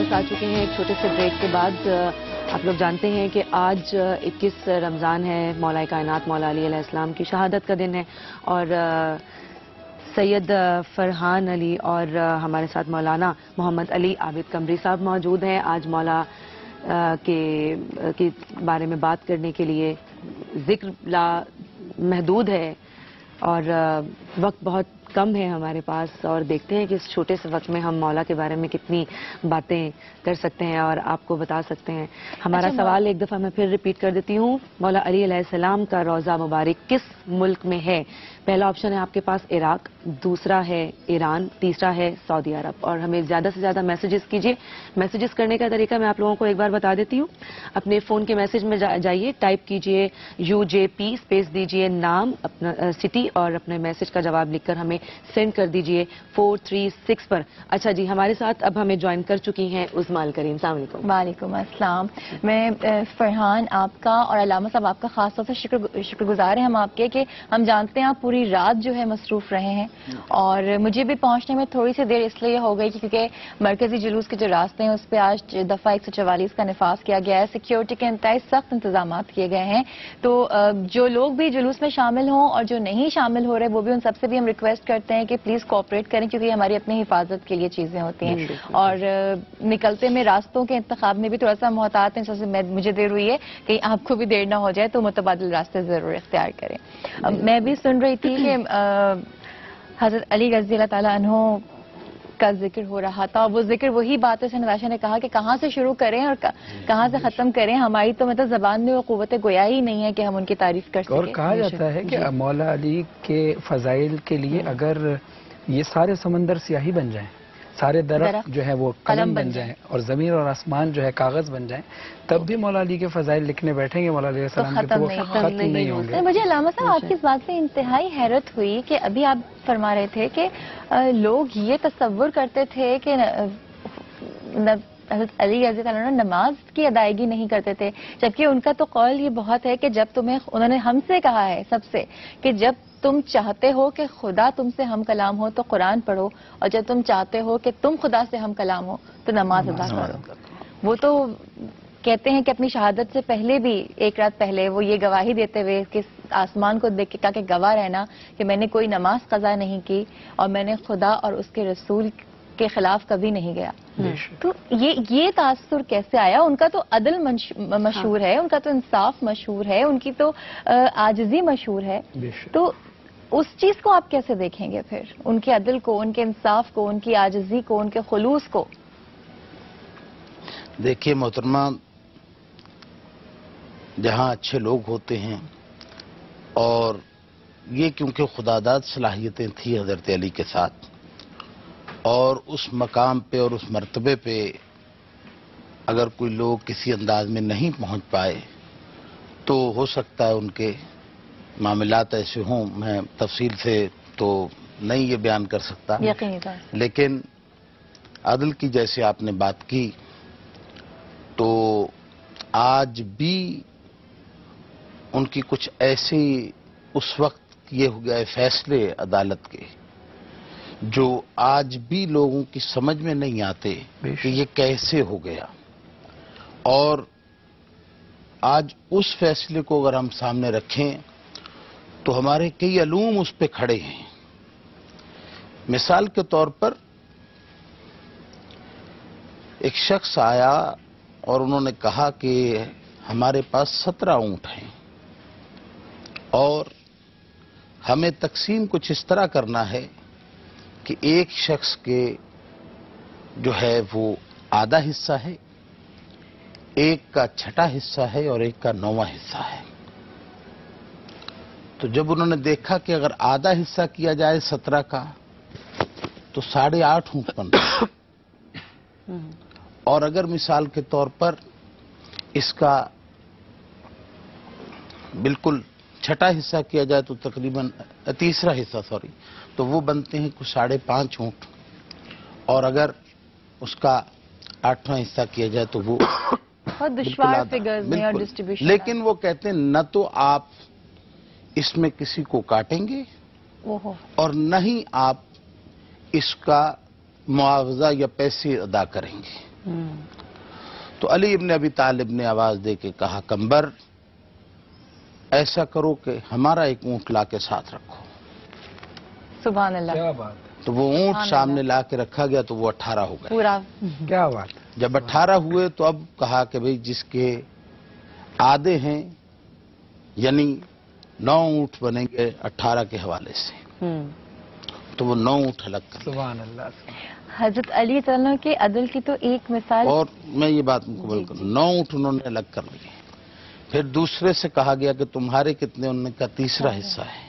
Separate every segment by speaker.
Speaker 1: वापस आ चुके हैं एक छोटे से ब्रेक के बाद। आप लोग जानते हैं कि आज 21 रमज़ान है, मौला कायनात मौला अली अलैहिस्सलाम की शहादत का दिन है और सैयद फरहान अली और हमारे साथ मौलाना मोहम्मद अली आबिद कमरी साहब मौजूद हैं। आज मौला के बारे में बात करने के लिए जिक्र ला महदूद है और वक्त बहुत कम है हमारे पास और देखते हैं कि इस छोटे से वक्त में हम मौला के बारे में कितनी बातें कर सकते हैं और आपको बता सकते हैं। हमारा सवाल एक दफ़ा मैं फिर रिपीट कर देती हूँ, मौला अली अलैहिस्सलाम का रोज़ा मुबारक किस मुल्क में है? पहला ऑप्शन है आपके पास इराक, दूसरा है ईरान, तीसरा है सऊदी अरब। और हमें ज़्यादा से ज़्यादा मैसेजेस कीजिए। मैसेजेस करने का तरीका मैं आप लोगों को एक बार बता देती हूँ। अपने फ़ोन के मैसेज में जाइए, टाइप कीजिए UJP, स्पेस दीजिए नाम, अपना सिटी और अपने मैसेज का जवाब लिखकर हमें सेंड कर दीजिए 436 पर। अच्छा जी, हमारे साथ अब हमें ज्वाइन कर चुकी हैं उज़मा अल करीम। अस्सलाम वालेकुम।
Speaker 2: वालेकुम अस्सलाम। मैं फरहान आपका और अलामा साहब आपका खास तौर से शुक्रगुजार हैं हम आपके कि हम जानते हैं आप पूरी रात जो है मसरूफ रहे हैं और मुझे भी पहुंचने में थोड़ी सी देर इसलिए हो गई क्योंकि मरकजी जुलूस के जो रास्ते हैं उस पर आज दफा 144 का निफाज किया गया है। सिक्योरिटी के इंतहाई सख्त इंतजाम किए गए हैं, तो जो लोग भी जुलूस में शामिल हों और जो नहीं शामिल हो रहे वो भी उन सबसे भी हम रिक्वेस्ट करते हैं कि प्लीज कोऑपरेट करें क्योंकि हमारी अपनी हिफाजत के लिए चीजें होती हैं और निकलते में रास्तों के इंतखाब में भी थोड़ा सा मोहतात हैं। जैसे मुझे देर हुई है, कहीं आपको भी देर ना हो जाए तो मुतबादिल रास्ते जरूर इख्तियार करें। मैं भी सुन रही थी कि हजरत अली रज़ी अल्लाह ताला अन्हु का जिक्र हो रहा था। वो जिक्र वही बात है नवाशा ने कहा कि कहाँ से शुरू करें और कहाँ से खत्म करें। हमारी तो मतलब जबान में वो कुव्वत गोया ही नहीं है कि हम उनकी तारीफ कर सकें।
Speaker 3: और कहा जाता है कि मौला अली के फजाइल के लिए अगर ये सारे समंदर स्याही बन जाएं, सारे दरख्त जो है वो कलम बन जाएं और जमीन और आसमान जो है कागज बन जाएं, तब भी मौला अली के फजाइल लिखने बैठेंगे मौला अली सलाम के तो वो खत्म नहीं होंगे।
Speaker 2: मुझे अलामा साहब आपकी इस बात से इंतहाई हैरत हुई कि अभी आप फरमा रहे थे कि लोग ये तस्वुर करते थे कि हज़रत अली रज़ी अल्लाह अन्हु नमाज की अदायगी नहीं करते थे, जबकि उनका तो कौल ये बहुत है कि जब तुम्हें उन्होंने हमसे कहा है सबसे कि जब तुम चाहते हो कि खुदा तुमसे हम कलाम हो तो कुरान पढ़ो और जब तुम चाहते हो कि तुम खुदा से हम कलाम हो तो नमाज अदा करो। वो तो कहते हैं कि अपनी शहादत से पहले भी एक रात पहले वो ये गवाही देते हुए कि आसमान को देख के कहा कि गवाह रहना कि मैंने कोई नमाज कज़ा नहीं की और मैंने खुदा और उसके रसूल के खिलाफ कभी नहीं गया। तो ये तासुर कैसे आया? उनका तो अदल मशहूर है, उनका तो इंसाफ मशहूर है, उनकी तो आजिज़ी मशहूर है, तो उस चीज को आप कैसे देखेंगे फिर? उनके अदल को, उनके इंसाफ को, उनकी आजिज़ी को, उनके खुलूस को?
Speaker 4: देखिए मोहतरमा, जहां अच्छे लोग होते हैं और ये क्योंकि खुदादाद सलाहियतें थी हजरत अली के साथ और उस मकाम पे और उस मर्तबे पे अगर कोई लोग किसी अंदाज में नहीं पहुंच पाए तो हो सकता है उनके मामलात ऐसे हों। मैं तफसील से तो नहीं ये बयान कर सकता, लेकिन अदल की जैसे आपने बात की तो आज भी उनकी कुछ ऐसे उस वक्त किए हुए फैसले अदालत के जो आज भी लोगों की समझ में नहीं आते कि ये कैसे हो गया। और आज उस फैसले को अगर हम सामने रखें तो हमारे कई अलूम उस पे खड़े हैं। मिसाल के तौर पर एक शख्स आया और उन्होंने कहा कि हमारे पास 17 ऊंट हैं और हमें तकसीम कुछ इस तरह करना है कि एक शख्स के जो है वो आधा हिस्सा है, एक का छठा हिस्सा है और एक का 9वां हिस्सा है। तो जब उन्होंने देखा कि अगर आधा हिस्सा किया जाए 17 का तो 8.5 ऊंट बनता है और अगर मिसाल के तौर पर इसका बिल्कुल छठा हिस्सा किया जाए तो तकरीबन तीसरा हिस्सा तो वो बनते हैं कुछ 5.5 ऊंट और अगर उसका 8वां हिस्सा किया जाए तो वो
Speaker 2: बहुत दुश्वार फिगर्स में और डिस्ट्रीब्यूशन।
Speaker 4: लेकिन वो कहते हैं न तो आप इसमें किसी को काटेंगे और न ही आप इसका मुआवजा या पैसे अदा करेंगे। تو علی ابن ابی طالب نے آواز دے کے کہا کمبر ایسا کرو کہ ہمارا ایک اونٹ لا کے ساتھ رکھو.
Speaker 2: سبحان اللہ.
Speaker 3: کیا بات ہے.
Speaker 4: تو وہ اونٹ سامنے لا کے رکھا گیا تو وہ 18 ہو گئے.
Speaker 2: پورا.
Speaker 3: کیا بات ہے.
Speaker 4: جب 18 ہوئے تو اب کہا کہ بھئی جس کے آدھے ہیں یعنی 9 اونٹ بنیں گے 18 کے حوالے سے. تو وہ 9 اونٹ الگ کر لیں.
Speaker 3: سبحان اللہ.
Speaker 2: حضرت علی تعالیٰ کے عدل کی تو ایک مثال.
Speaker 4: اور میں یہ بات مکمل کروں 9 اونٹ انہوں نے الگ کر لیے. پھر دوسرے سے کہا گیا کہ تمہارے کتنے؟ انہوں نے کہا تیسرا حصہ ہے.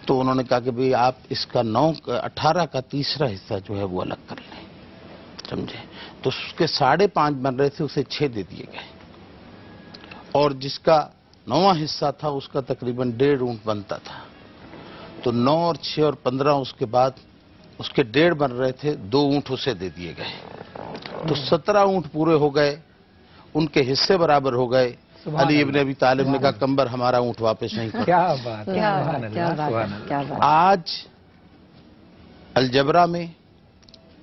Speaker 4: تو انہوں نے کہا کہ بھئی آپ اس کا 18 کا تیسرا حصہ جو ہے وہ الگ کر لیں. سمجھے؟ تو اس کے 5.5 بن رہے تھے اسے 6 دے دیے گئے. اور جس کا 9واں حصہ تھا اس کا تقریباً 1.5 اونٹ بنتا تھا. تو 9 اور 6 اور 15 اس کے بعد اس کے 1.5 بن رہے تھے 2 اونٹ اسے دے دیے گئے. تو 17 اونٹ پورے ہو گئے. ان کے حصے برابر ہو گئے. علی ابن ابی طالب نے کہا کمبر ہمارا اونٹ واپس نہیں کرو.
Speaker 3: کیا بات ہے. سبحان اللہ. سبحان اللہ.
Speaker 4: آج الجبرا میں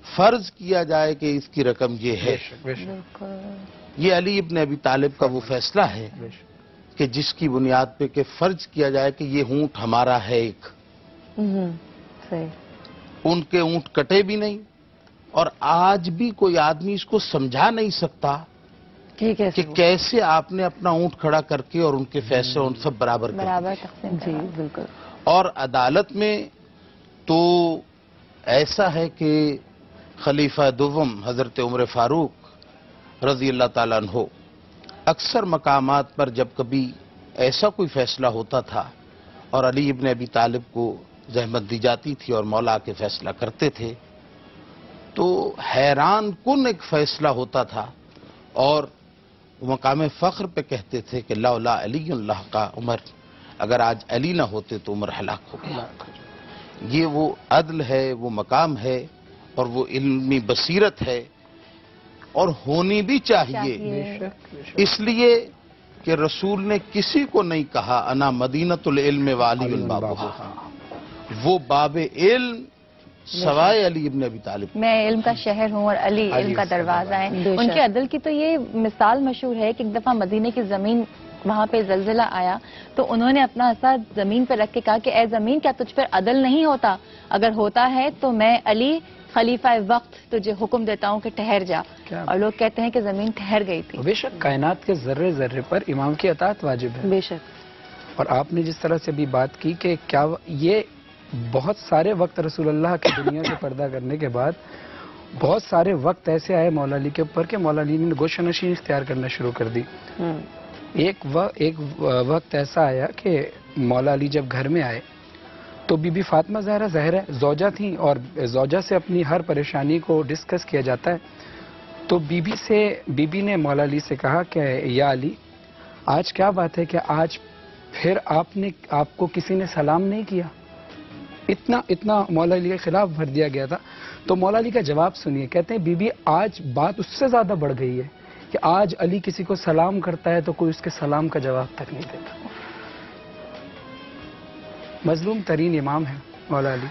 Speaker 4: فرض کیا جائے کہ اس کی رقم یہ ہے. یہ علی ابن ابی طالب کا وہ فیصلہ ہے کہ جس کی بنیاد پہ کہ فرض کیا جائے کہ یہ اونٹ ہمارا ہے ایک. ان کے اونٹ کٹے بھی نہیں. اور آج بھی کوئی آدمی اس کو سمجھا نہیں سکتا کہ کیسے آپ نے اپنا اونٹ کھڑا کر کے اور ان کے فیصلے ان سب برابر کر.
Speaker 1: جی بالکل.
Speaker 4: اور عدالت میں تو ایسا ہے کہ خلیفہ دوم حضرت عمر فاروق رضی اللہ تعالیٰ عنہ اکثر مقامات پر جب کبھی ایسا کوئی فیصلہ ہوتا تھا اور علی ابن ابی طالب کو زحمت دی جاتی تھی اور مولا کے فیصلہ کرتے تھے تو حیران کن ایک فیصلہ ہوتا تھا. اور مقام فخر پہ کہتے تھے کہ لولا علی اللہ کا عمر، اگر آج علی نہ ہوتے تو عمر ہلاک ہو گیا. یہ وہ عدل ہے، وہ مقام ہے اور وہ علمی بصیرت ہے اور ہونی بھی چاہیے. اس لیے کہ رسول نے کسی کو نہیں کہا انا مدینۃ العلم والی بابھا، وہ باب علم سوائے علی ابن ابی طالب.
Speaker 2: میں علم کا شہر ہوں اور علی علم کا دروازہ ہے. ان کے عدل کی تو یہ مثال مشہور ہے کہ ایک دفعہ مدینے کی زمین وہاں پہ زلزلہ آیا تو انہوں نے اپنا اثر زمین پہ رکھ کے کہا کہ اے زمین کیا تجھ پر عدل نہیں ہوتا؟ اگر ہوتا ہے تو میں علی خلیفہ وقت تجھے حکم دیتا ہوں کہ ٹھہر جا. اور لوگ کہتے ہیں کہ زمین ٹھہر گئی تھی.
Speaker 3: بے شک کائنات کے ذرے ذرے پر امام کی اطاعت واجب ہے.
Speaker 1: بے شک.
Speaker 3: اور آپ نے جس طرح سے بھی بات کی کہ کیا یہ بہت سارے وقت رسول اللہ کی دنیا سے پردہ کرنے کے بعد بہت سارے وقت ایسے آئے مولا علی کے اوپر کہ مولا علی نے گوشہ نشین اختیار کرنا شروع کر دی. ایک وقت ایسا آیا کہ مولا علی جب گھر میں آئے تو بی بی فاطمہ زہرا زوجہ تھیں اور زوجہ سے اپنی ہر پریشانی کو ڈسکس کیا جاتا ہے. تو بی بی نے مولا علی سے کہا کہ یا علی آج کیا بات ہے کہ آج پھر آپ کو کسی نے سلام نہیں کیا؟ اتنا مولا علی کے خلاف بھر دیا گیا تھا. تو مولا علی کا جواب سنیے. کہتے ہیں بی بی آج بات اس سے زیادہ بڑھ گئی ہے کہ آج علی کسی کو سلام کرتا ہے تو کوئی اس کے سلام کا جواب تک نہیں دیتا. مظلوم ترین امام ہے مولا علی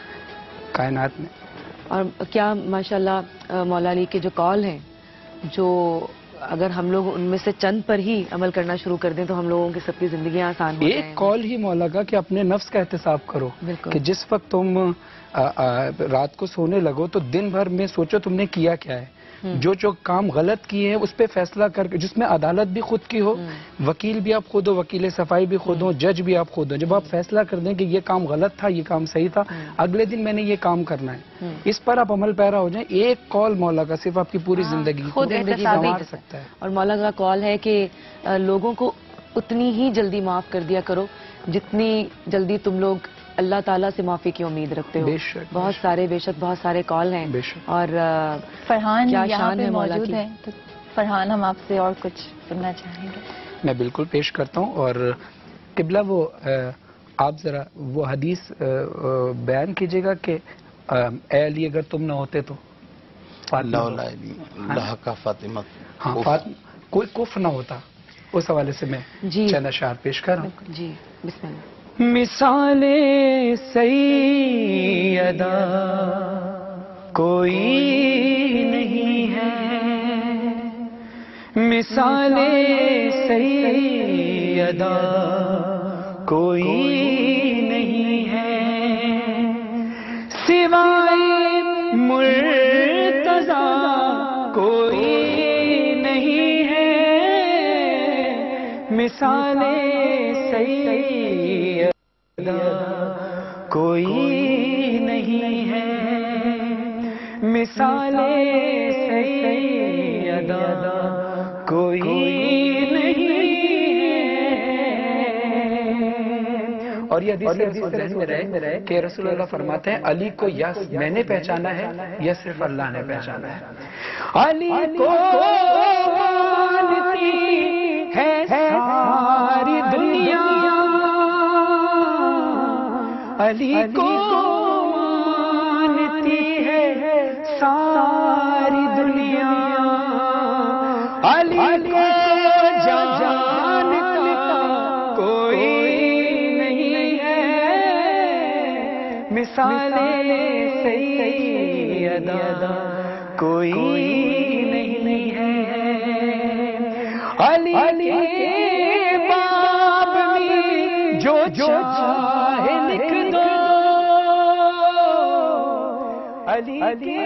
Speaker 3: کائنات میں.
Speaker 1: اور کیا ماشاءاللہ مولا علی کے جو قول ہیں جو اگر ہم لوگ ان میں سے چند پر ہی عمل کرنا شروع کر دیں تو ہم لوگوں کی سب کی زندگیاں آسان ہو جائیں.
Speaker 3: ایک قول ہی مولا کا کہ اپنے نفس کا احتساب کرو کہ جس وقت تم رات کو سونے لگو تو دن بھر میں سوچو تم نے کیا کیا ہے. جو کام غلط کیے ہیں اس پہ فیصلہ کر کے جس میں عدالت بھی خود کی ہو، وکیل بھی آپ خود ہو، وکیل صفائی بھی خود ہو، جج بھی آپ خود ہو. جب آپ فیصلہ کر دیں کہ یہ کام غلط تھا یہ کام صحیح تھا، اگلے دن میں نے یہ کام کرنا ہے، اس پر آپ عمل پیرا ہو جائیں. ایک قول مولا کا صرف آپ کی پوری زندگی کو سنوار سکتا ہے.
Speaker 1: اور مولا کا قول ہے کہ لوگوں کو اتنی ہی جلدی معاف کر دیا کرو جتنی جلدی تم لوگ اللہ تعالیٰ سے معافی کی امید رکھتے ہو. بہت سارے بے شک بہت سارے قول ہیں. اور
Speaker 2: فرحان یہاں پہ موجود ہے تو فرحان ہم آپ سے اور کچھ سننا چاہیں گے.
Speaker 3: میں بالکل پیش کرتا ہوں. اور قبلہ وہ آپ ذرا وہ حدیث بیان کیجئے گا کہ اے علی اگر تم نہ ہوتے تو
Speaker 4: اللہ کا فاطمہ
Speaker 3: کوئی کف نہ ہوتا. اس حوالے سے میں چند اشعار پیش کر رہا ہوں.
Speaker 1: جی بسم اللہ.
Speaker 3: مثال سیدہ کوئی نہیں ہے مثال سیدہ کوئی نہیں ہے سوائے مرتضی کوئی نہیں ہے مثال سیدہ کوئی نہیں ہے مثال سیدہ کوئی نہیں ہے. اور یہ حدیث ذہن میں رہے کہ رسول اللہ فرماتے ہیں علی کو یا میں نے پہچانا ہے یا صرف اللہ نے پہچانا ہے. علی کو مانتی ہے ساری دنیا علی کو مانتی ہے ساری دنیا علی کو جانتا کوئی نہیں ہے مثال سیدہ کوئی نہیں ہے علی کے باب میں جو چاہے لکھ دو علی کے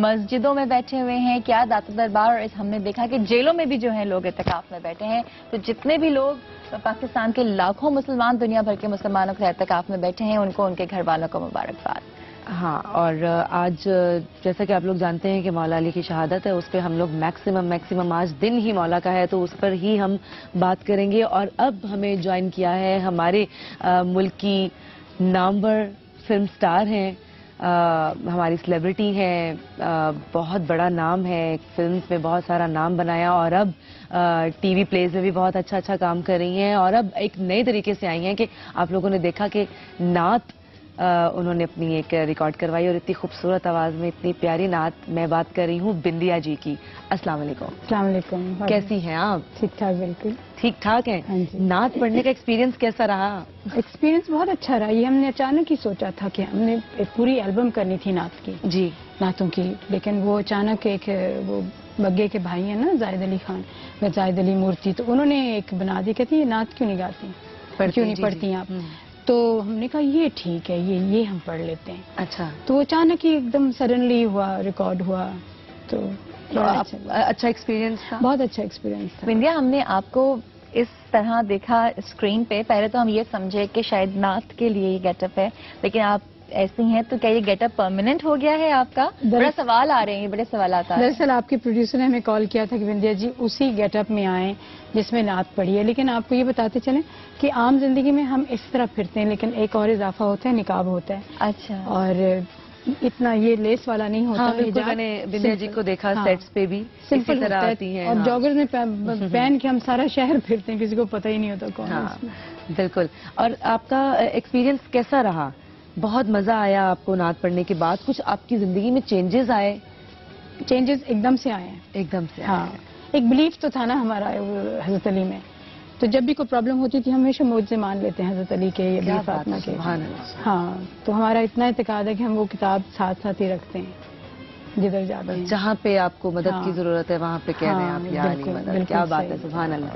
Speaker 2: مسجدوں میں بیٹھے ہوئے ہیں کیا داتا دربار، اور ہم نے دیکھا کہ جیلوں میں بھی جو ہیں لوگ اعتکاف میں بیٹھے ہیں. تو جتنے بھی لوگ پاکستان کے لاکھوں مسلمان دنیا بھر کے مسلمانوں کے اعتکاف میں بیٹھے ہیں ان کو ان کے گھر والوں کو مبارکباد.
Speaker 1: ہاں، اور آج جیسا کہ آپ لوگ جانتے ہیں کہ مولا علی کی شہادت ہے، اس پہ ہم لوگ میکسیمم آج دن ہی مولا کا ہے تو اس پر ہی ہم بات کریں گے. اور اب ہمیں جوائن کیا ہے ہمارے ملک کی نامور فلم سٹار ہیں، ہماری سیلیبریٹی ہیں، بہت بڑا نام ہے، فلمز میں بہت سارا نام بنایا اور اب ٹی وی پلیز میں بھی بہت اچھا کام کر رہی ہیں. اور اب ایک نئے طریقے سے آئی ہیں کہ آپ لوگوں نے دیکھا کہ نعت انہوں نے اپنی ایک ریکارڈ کروائی اور اتنی خوبصورت آواز میں اتنی پیاری نعت. میں بات کر رہی ہوں بندیا جی کی. السلام علیکم.
Speaker 5: السلام علیکم.
Speaker 1: کیسی ہیں آپ؟
Speaker 5: ٹھیک ٹھاک. بالکل
Speaker 1: ٹھیک ٹھاک ہیں.
Speaker 5: ہاں جی.
Speaker 1: نعت پڑھنے کا ایکسپیرینس کیسا رہا؟
Speaker 5: ایکسپیرینس بہت اچھا رہا. یہ ہم نے اچانک ہی سوچا تھا کہ ہم نے ایک پوری البم کرنی تھی نعت کی،
Speaker 1: جی
Speaker 5: نعتوں کی، لیکن وہ اچانک ایک وہ بگے کے بھائی ہیں نا زاہد علی خان، زاہد علی مورتی، تو انہوں نے ایک بنا دی، کہتی یہ نعت کیوں نہیں گاتی، کیوں نہیں پڑھتی آپ؟ تو ہم نے کہا یہ ٹھیک ہے، یہ ہم پڑھ لیتے ہیں.
Speaker 1: اچھا.
Speaker 5: تو وہ اچانک ہی ایک دم سڈنلی ہوا، ریکارڈ ہوا. تو
Speaker 1: اچھا ایکسپیرینس تھا.
Speaker 5: بہت اچھا ایکسپیرینس تھا.
Speaker 2: بندیا، ہم نے آپ کو اس طرح دیکھا اسکرین پہ، پہلے تو ہم یہ سمجھے کہ شاید نعت کے لیے یہ گیٹ اپ ہے، لیکن آپ ایسی ہیں تو کیا یہ گیٹ اپ پرماننٹ ہو گیا ہے آپ کا؟ بڑا سوال آ رہے ہیں، بڑے سوالات آ رہے ہیں.
Speaker 5: دراصل آپ کے پروڈیوسر نے ہمیں کال کیا تھا کہ بندیا جی اسی گیٹ اپ میں آئیں جس میں نعت پڑھی ہے، لیکن آپ کو یہ بتاتے چلیں کہ عام زندگی میں ہم اس طرح پھرتے ہیں، لیکن ایک اور اضافہ ہوتا ہے، نقاب ہوتا ہے.
Speaker 2: اچھا.
Speaker 5: اور اتنا یہ لیس والا نہیں ہوتا.
Speaker 1: ہاں بالکل، میں نے بندیا جی کو دیکھا سیٹس پہ بھی
Speaker 5: سمپل
Speaker 1: اسی طرح
Speaker 5: ہوتا
Speaker 1: آتی
Speaker 5: ہے،
Speaker 1: ہیں.
Speaker 5: اور
Speaker 1: ہاں.
Speaker 5: جاگرز میں پہن کے ہم سارا شہر پھرتے ہیں، کسی کو پتہ ہی نہیں ہوتا کون ہے
Speaker 1: ہاں
Speaker 5: اس میں.
Speaker 1: بالکل. اور آپ کا ایکسپیرینس کیسا رہا؟ بہت مزہ آیا آپ کو نعت پڑھنے کے بعد؟ کچھ آپ کی زندگی میں چینجز آئے؟
Speaker 5: چینجز ایک دم سے آئے ہیں.
Speaker 1: ایک دم سے.
Speaker 5: ہاں، ایک بلیف تو تھا نا ہمارا حضرت علی میں، تو جب بھی کوئی پرابلم ہوتی تھی ہمیشہ معجزے مان لیتے ہیں حضرت علی کے یا بی فاطمہ کے.
Speaker 1: سبحان اللہ.
Speaker 5: ہاں، تو ہمارا اتنا اعتقاد ہے کہ ہم وہ کتاب ساتھ ساتھ ہی رکھتے ہیں جدھر جاتے ہیں.
Speaker 1: جہاں پہ آپ کو مدد کی ضرورت ہے وہاں پہ کہہ رہے ہیں آپ یا علی مدد. کیا بات ہے، سبحان اللہ.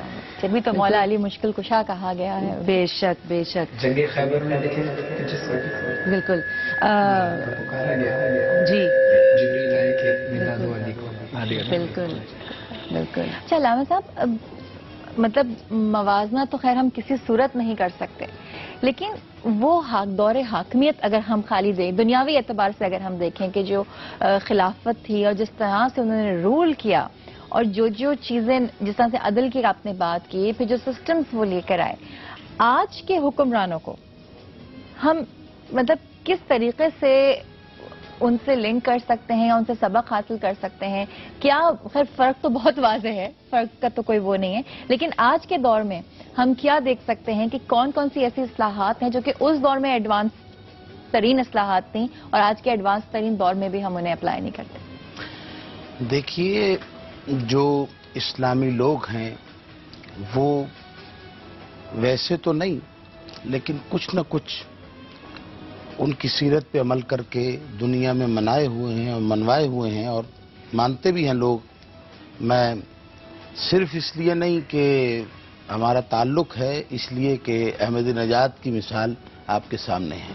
Speaker 2: جبھی تو مولا علی مشکل کشا کہا گیا ہے.
Speaker 1: بے شک بے شک.
Speaker 3: جنگ خیبر میں دیکھیں جس وقت
Speaker 1: بالکل.
Speaker 3: پکارا گیا
Speaker 1: جی
Speaker 3: جبریل آئے کہ میلاد علی کو.
Speaker 1: بالکل بالکل.
Speaker 2: اچھا علامہ صاحب، مطلب موازنہ تو خیر ہم کسی صورت نہیں کر سکتے، لیکن وہ دور حاکمیت اگر ہم خالی دیں، دنیاوی اعتبار سے اگر ہم دیکھیں کہ جو خلافت تھی اور جس طرح سے انہوں نے رول کیا اور جو چیزیں، جس طرح سے عدل کی آپ نے بات کی، پھر جو سسٹمز وہ لے کر آئے، آج کے حکمرانوں کو ہم مطلب کس طریقے سے ان سے لنک کر سکتے ہیں، ان سے سبق حاصل کر سکتے ہیں؟ کیا خیر فرق تو بہت واضح ہے، فرق کا تو کوئی وہ نہیں ہے، لیکن آج کے دور میں ہم کیا دیکھ سکتے ہیں کہ کون کون سی ایسی اصلاحات ہیں جو کہ اس دور میں ایڈوانس ترین اصلاحات تھیں اور آج کے ایڈوانس ترین دور میں بھی ہم انہیں اپلائی نہیں کرتے؟
Speaker 4: دیکھیے، جو اسلامی لوگ ہیں وہ ویسے تو نہیں، لیکن کچھ نہ کچھ उनकी सीरत पे अमल करके दुनिया में मनाए हुए हैं और मनवाए हुए हैं और मानते भी हैं लोग। मैं सिर्फ इसलिए नहीं कि हमारा ताल्लुक है, इसलिए कि अहमदी नजात की मिसाल आपके सामने है,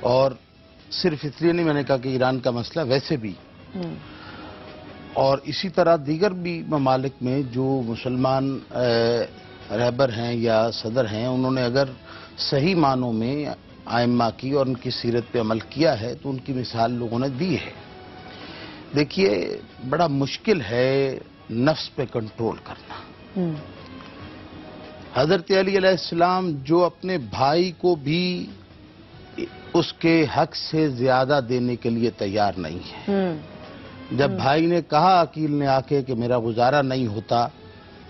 Speaker 4: और सिर्फ इसलिए नहीं मैंने कहा कि ईरान का मसला, वैसे भी और इसी तरह दीगर भी ममालिक में जो मुसलमान रहबर हैं या सदर हैं, उन्होंने अगर सही मानों में आइम्मा की और उनकी सीरत पे अमल किया है तो उनकी मिसाल लोगों ने दी है। देखिए, बड़ा मुश्किल है नफ्स पे कंट्रोल करना। हजरत अली अलैहिस्सलाम जो अपने भाई को भी उसके हक से ज्यादा देने के लिए तैयार नहीं है। जब भाई ने कहा, अकील ने आके, कि मेरा गुजारा नहीं होता,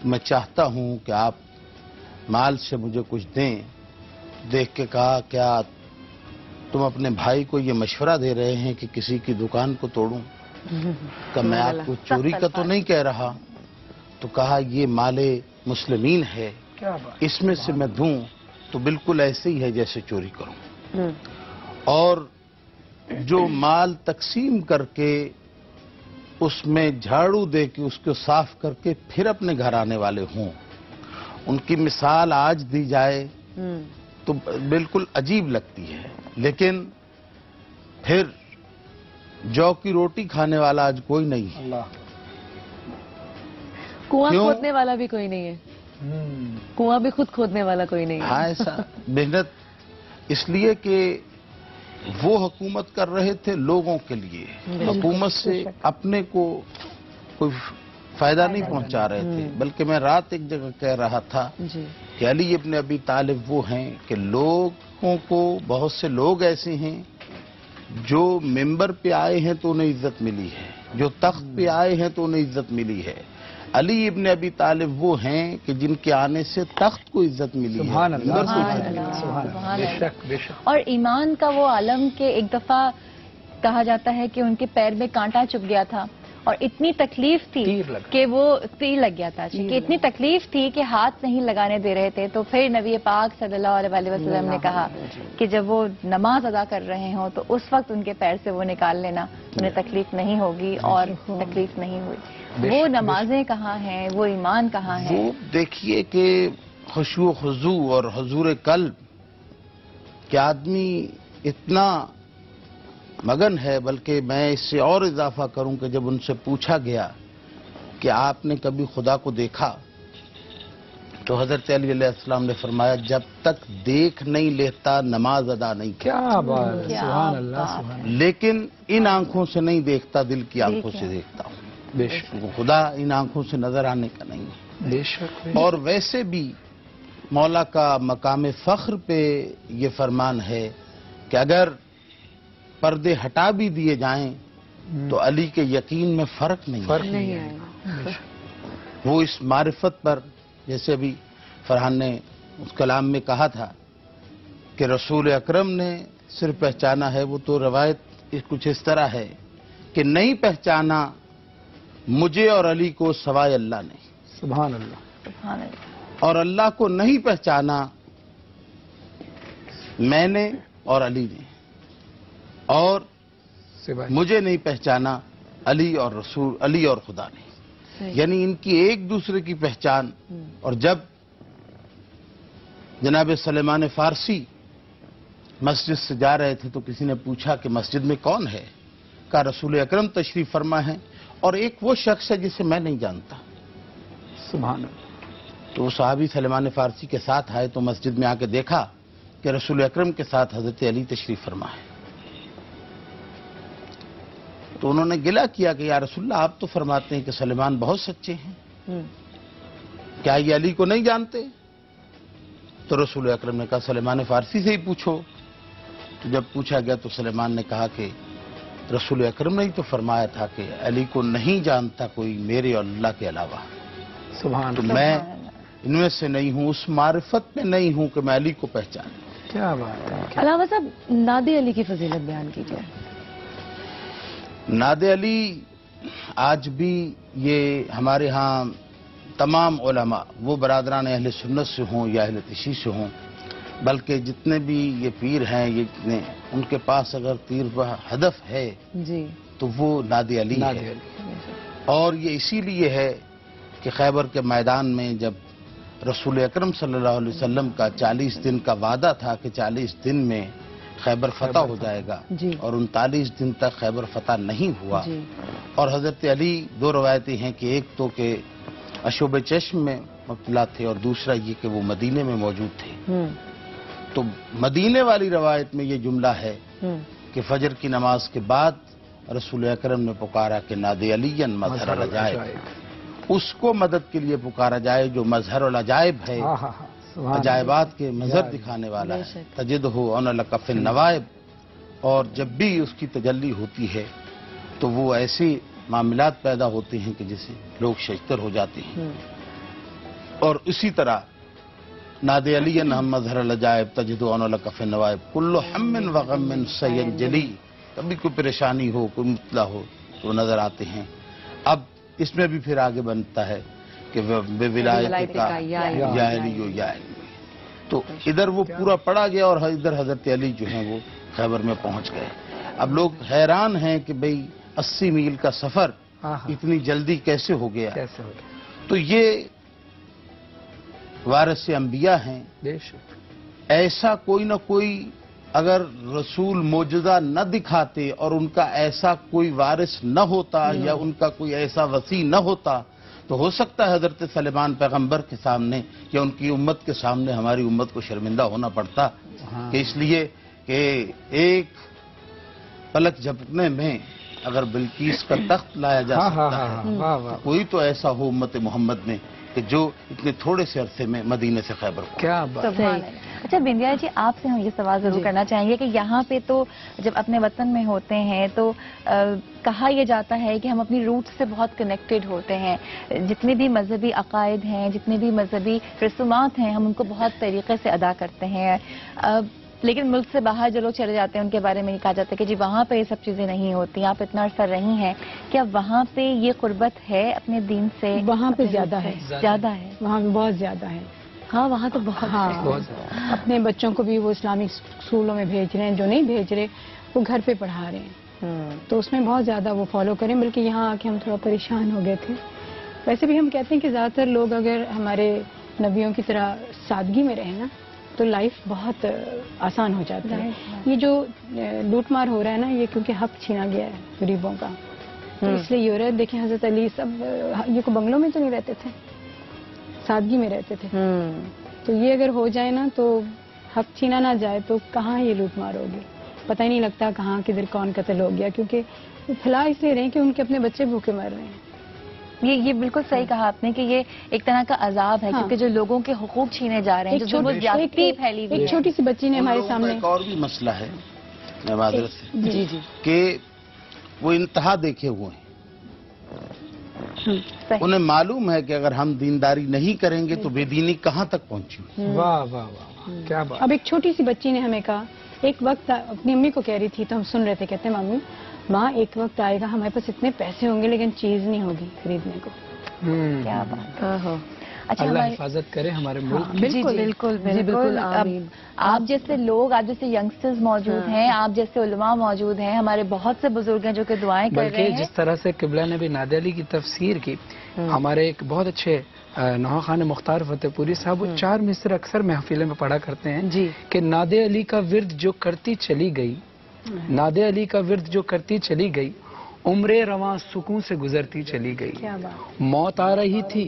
Speaker 4: मैं चाहता हूं कि आप माल से मुझे कुछ दें, देख के कहा, क्या तुम अपने भाई को ये मशवरा दे रहे हैं कि किसी की दुकान को तोड़ूं? कि मैं आपको चोरी का तो नहीं कह रहा। तो कहा, ये माले मुस्लिमीन है, इसमें से मैं दूं तो बिल्कुल ऐसे ही है जैसे चोरी करूं। और जो माल तकसीम करके उसमें झाड़ू दे के उसको साफ करके फिर अपने घर आने वाले हों, उनकी मिसाल आज दी जाए तो बिल्कुल अजीब लगती है। लेकिन फिर जौ की रोटी खाने वाला आज कोई नहीं है।
Speaker 1: कुआं खोदने वाला भी कोई नहीं है। कुआं भी खुद खोदने वाला कोई नहीं है।
Speaker 4: हाँ, ऐसा मेहनत इसलिए कि वो हुकूमत कर रहे थे लोगों के लिए, हुकूमत से अपने को कोई फायदा नहीं पहुंचा रहे थे। बल्कि मैं रात एक जगह कह रहा था कि अली इब्न अबी तालिब वो हैं कि लोगों को, बहुत से लोग ऐसे हैं जो मिंबर पे आए हैं तो उन्हें इज्जत मिली है, जो तख्त पे आए हैं तो उन्हें इज्जत मिली है। अली इब्न अबी तालिब वो हैं कि जिनके आने से तख्त को इज्जत मिली है, मिंबर को इज्जत मिली है।
Speaker 3: बेशक बेशक।
Speaker 2: और ईमान का वो आलम के एक दफा कहा जाता है कि उनके पैर में कांटा चुभ गया था और इतनी तकलीफ थी कि वो तीर लग गया था, कि इतनी तकलीफ थी कि हाथ नहीं लगाने दे रहे थे। तो फिर नबी पाक सल्लल्लाहु अलैहि वसल्लम ने कहा कि जब वो नमाज अदा कर रहे हों तो उस वक्त उनके पैर से वो निकाल लेना, उन्हें तकलीफ नहीं होगी। और तकलीफ नहीं हुई। वो नमाजें कहाँ हैं, वो ईमान कहाँ है?
Speaker 4: वो देखिए कि खुशू खुजू और हुजूर कल्ब कि आदमी इतना मगन है। बल्कि मैं इससे और इजाफा करूं कि जब उनसे पूछा गया कि आपने कभी खुदा को देखा, तो हजरत अली अलैहिस्सलाम ने फरमाया, जब तक देख नहीं लेता नमाज अदा नहीं करता।
Speaker 3: क्या बात, सुभान अल्लाह, सुभान।
Speaker 4: लेकिन इन आंखों से नहीं देखता, दिल की आंखों से देखता हूं।
Speaker 3: बेशक।
Speaker 4: खुदा इन आंखों से नजर आने का नहीं है।
Speaker 3: बेशक।
Speaker 4: और वैसे भी मौला का मकाम फख्र पे ये फरमान है कि अगर पर्दे हटा भी दिए जाएं तो अली के यकीन में फर्क नहीं
Speaker 1: आएगा।
Speaker 4: वो इस मारिफत पर, जैसे अभी फरहान ने उस कलाम में कहा था कि रसूल अकरम ने सिर्फ पहचाना है, वो तो रवायत कुछ इस तरह है कि नहीं पहचाना मुझे और अली को सवाए अल्लाह ने।
Speaker 3: सुभान अल्लाह।
Speaker 4: और अल्लाह को नहीं पहचाना मैंने और अली ने, और मुझे नहीं पहचाना अली और रसूल, अली और खुदा ने। यानी इनकी एक दूसरे की पहचान। और जब जनाब सलेमान फारसी मस्जिद से जा रहे थे तो किसी ने पूछा कि मस्जिद में कौन है? कहा, रसूल अकरम तशरीफ फरमा है और एक वो शख्स है जिसे मैं नहीं जानता।
Speaker 3: सुभान।
Speaker 4: तो वो सहाबी सलेमान फारसी के साथ आए तो मस्जिद में आके देखा कि रसूल अकरम के साथ हजरत अली तशरीफ फरमा है। तो उन्होंने गिला किया कि या रसूलल्लाह, आप तो फरमाते हैं कि सलेमान बहुत सच्चे हैं, क्या ये अली को नहीं जानते? तो रसूल अकरम ने कहा, सलेमान फारसी से ही पूछो। तो जब पूछा गया तो सलेमान ने कहा कि रसूल अकरम ने ही तो फरमाया था कि अली को नहीं जानता कोई मेरे और अल्लाह के अलावा।
Speaker 3: सुभान।
Speaker 4: तो मैं इनमें से नहीं हूँ, उस मारिफत में नहीं हूँ कि मैं अली को पहचान।
Speaker 3: क्या बात है।
Speaker 1: अलावा साहब, नादे अली की फजीलत बयान कीजिए।
Speaker 4: नादे अली आज भी ये हमारे यहाँ तमाम उलमा, वो बरादरान अहले सुन्नत से हों या अहले तशीह से हों, बल्कि जितने भी ये पीर हैं, ये जितने, उनके पास अगर तीर हदफ है
Speaker 1: जी
Speaker 4: तो वो नादे अली है। और ये इसीलिए है कि खैबर के मैदान में जब रसूल अकरम सल्लल्लाहु अलैहि वसल्लम का 40 दिन का वादा था कि 40 दिन में खैबर फतह हो जाएगा,
Speaker 1: जी।
Speaker 4: और 39 दिन तक खैबर फतह नहीं हुआ।
Speaker 1: जी।
Speaker 4: और हजरत अली, दो रवायतें हैं कि एक तो कि अशोब चश्म में मुब्तला थे और दूसरा ये कि वो मदीने में मौजूद थे। तो मदीने वाली रवायत में ये जुमला है कि फजर की नमाज के बाद रसूल अकरम ने पुकारा कि नादे अलीयन मजहर अजायब, उसको मदद के लिए पुकारा जाए जो मजहर अजायब है, अजायबात के मजहर दिखाने वाला है। तजिद हो अन कफिन नवायब। और जब भी उसकी तजल्ली होती है तो वो ऐसे मामलात पैदा होते हैं कि जिसे लोग शजतर हो जाते हैं। और इसी तरह नादे अलीयन हम मजहर अजायब तजिद अन कफिन नवायब कुल्लु हम्मिन व गम्मिन सयंजली। कभी कोई परेशानी हो, कोई मुतला हो तो नजर आते हैं। अब इसमें भी फिर आगे बनता है कि विलायत का या अली हो या अली। तो इधर वो पूरा पढ़ा गया और इधर हजरत अली जो हैं वो खैबर में पहुंच गए। अब लोग हैरान हैं कि भाई 80 मील का सफर इतनी जल्दी कैसे हो गया। तो ये वारिस अंबिया हैं। ऐसा कोई ना कोई अगर रसूल मौजूदा न दिखाते और उनका ऐसा कोई वारिस न होता या उनका कोई ऐसा वसी न होता तो हो सकता है हजरत सलेमान पैगंबर के सामने या उनकी उम्मत के सामने हमारी उम्मत को शर्मिंदा होना पड़ता। कि इसलिए कि एक पलक झपकने में अगर बिल्कीस का तख्त लाया जा सकता है, कोई तो ऐसा हो उम्मत मोहम्मद में कि जो इतने थोड़े से अरसे में मदीने से खैबर पहुंचे।
Speaker 3: क्या बात।
Speaker 2: अच्छा बिंदिया जी, आपसे हम ये सवाल जरूर करना चाहेंगे कि यहाँ पे तो जब अपने वतन में होते हैं तो कहा यह जाता है कि हम अपनी रूट से बहुत कनेक्टेड होते हैं। जितने भी मजहबी अकायद हैं, जितने भी मजहबी रसूमात हैं, हम उनको बहुत तरीके से अदा करते हैं। लेकिन मुल्क से बाहर जो लोग चले जाते हैं उनके बारे में ये कहा जाता है कि जी वहाँ पे ये सब चीज़ें नहीं होती, आप इतना अरसा रही हैं, क्या वहाँ पे ये कुर्बत है अपने दीन से?
Speaker 5: वहाँ पे ज्यादा है,
Speaker 2: ज्यादा है, वहाँ
Speaker 5: पे बहुत ज्यादा है।
Speaker 2: हाँ वहाँ तो बहुत है।
Speaker 5: अपने बच्चों को भी वो इस्लामिक स्कूलों में भेज रहे हैं, जो नहीं भेज रहे वो घर पे पढ़ा रहे हैं। तो उसमें बहुत ज्यादा वो फॉलो करें। बल्कि यहाँ आके हम थोड़ा परेशान हो गए थे। वैसे भी हम कहते हैं कि ज्यादातर लोग अगर हमारे नबियों की तरह सादगी में रहे ना तो लाइफ बहुत आसान हो जाती है। ये जो लूटमार हो रहा है ना, ये क्योंकि हक छीना गया है गरीबों का, तो इसलिए ये हो रहा है। देखिए हजरत अली सब ये को बंगलों में तो नहीं रहते थे, सादगी में रहते थे। तो ये अगर हो जाए ना तो हक छीना ना जाए तो कहाँ ये लूटमार होगी, पता ही नहीं लगता कहाँ किधर कौन कत्ल हो गया। क्योंकि फैला इसलिए रहे कि उनके अपने बच्चे भूखे मर रहे हैं।
Speaker 2: ये बिल्कुल सही कहा आपने कि ये एक तरह का अजाब है। क्योंकि जो लोगों के हुकूक छीने जा रहे हैं, जो ज्यादती फैली हुई है।
Speaker 5: एक छोटी सी बच्ची ने हमारे सामने
Speaker 4: एक और भी मसला है माजरत से जी कि वो इंतहा देखे हुए हैं। उन्हें मालूम है कि अगर हम दीनदारी नहीं करेंगे तो बेदीनी कहाँ तक पहुंची।
Speaker 3: वाह वाह वाह, क्या बात।
Speaker 5: अब एक छोटी सी बच्ची ने हमें कहा, एक वक्त अपनी अम्मी को कह रही थी तो हम सुन रहे थे, कहते मम्मी माँ एक वक्त आएगा हमारे पास इतने पैसे होंगे लेकिन चीज नहीं होगी खरीदने को।
Speaker 2: क्या बात। अच्छा,
Speaker 3: अल्लाह हिफाजत करे हमारे मुल्क की।
Speaker 2: बिल्कुल बिल्कुल बिल्कुल। आप जैसे लोग, आप जैसे यंगस्टर्स मौजूद हैं, आप जैसे उलमा मौजूद हैं, हमारे बहुत से बुजुर्ग हैं जो कि दुआएं कर रहे हैं।
Speaker 3: जिस तरह से किबला ने भी नादे अली की तफसीर की, हमारे एक बहुत अच्छे नौहा खान मुख्तार फतेहपुरी साहब वो 4 मिसर अक्सर महफिल में पढ़ा करते हैं कि नादे अली का विर्द जो करती चली गई, नादे अली का विर्द जो करती चली गई, उम्रे रवां सुकून से गुजरती चली गई। मौत आ रही थी,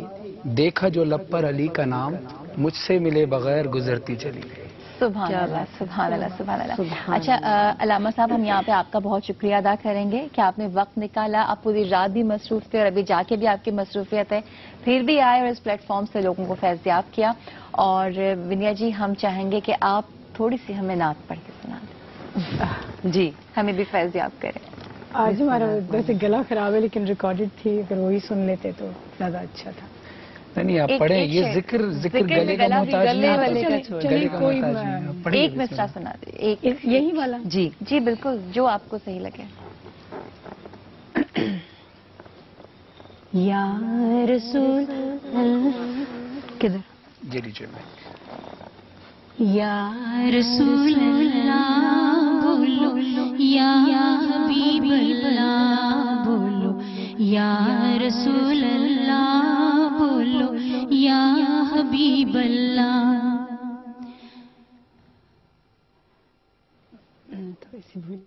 Speaker 3: देखा जो लब पर अली का नाम, मुझसे मिले बगैर गुजरती चली गई।
Speaker 2: सुभान अल्लाह, सुभान अल्लाह, सुभान अल्लाह। अच्छा अलामा साहब, हम यहाँ पे आपका बहुत शुक्रिया अदा करेंगे कि आपने वक्त निकाला। आप पूरी रात भी मसरूफ थे और अभी जाके भी आपकी मसरूफियत है, फिर भी आए और इस प्लेटफॉर्म से लोगों को फैज़याब किया। और विनया जी, हम चाहेंगे कि आप थोड़ी सी हमें नात पढ़ के सुना दें। जी, हमें भी फैज़याब करें।
Speaker 5: आज हमारा वैसे गला खराब है लेकिन रिकॉर्डेड थी, अगर वही सुन लेते तो ज्यादा अच्छा था।
Speaker 3: नहीं आप पढ़े, ये जिक्र गले का मोहताज
Speaker 2: नहीं। कोई एक मिसरा सुना दे, एक
Speaker 5: यही वाला।
Speaker 2: जी जी बिल्कुल, जो आपको सही लगे।
Speaker 5: या रसूल, किधर
Speaker 3: ये लीजिए।
Speaker 5: یا رسول اللہ بولو، یا حبیب اللہ بولو، یا رسول اللہ بولو، یا حبیب اللہ. تھوڑی سی بھول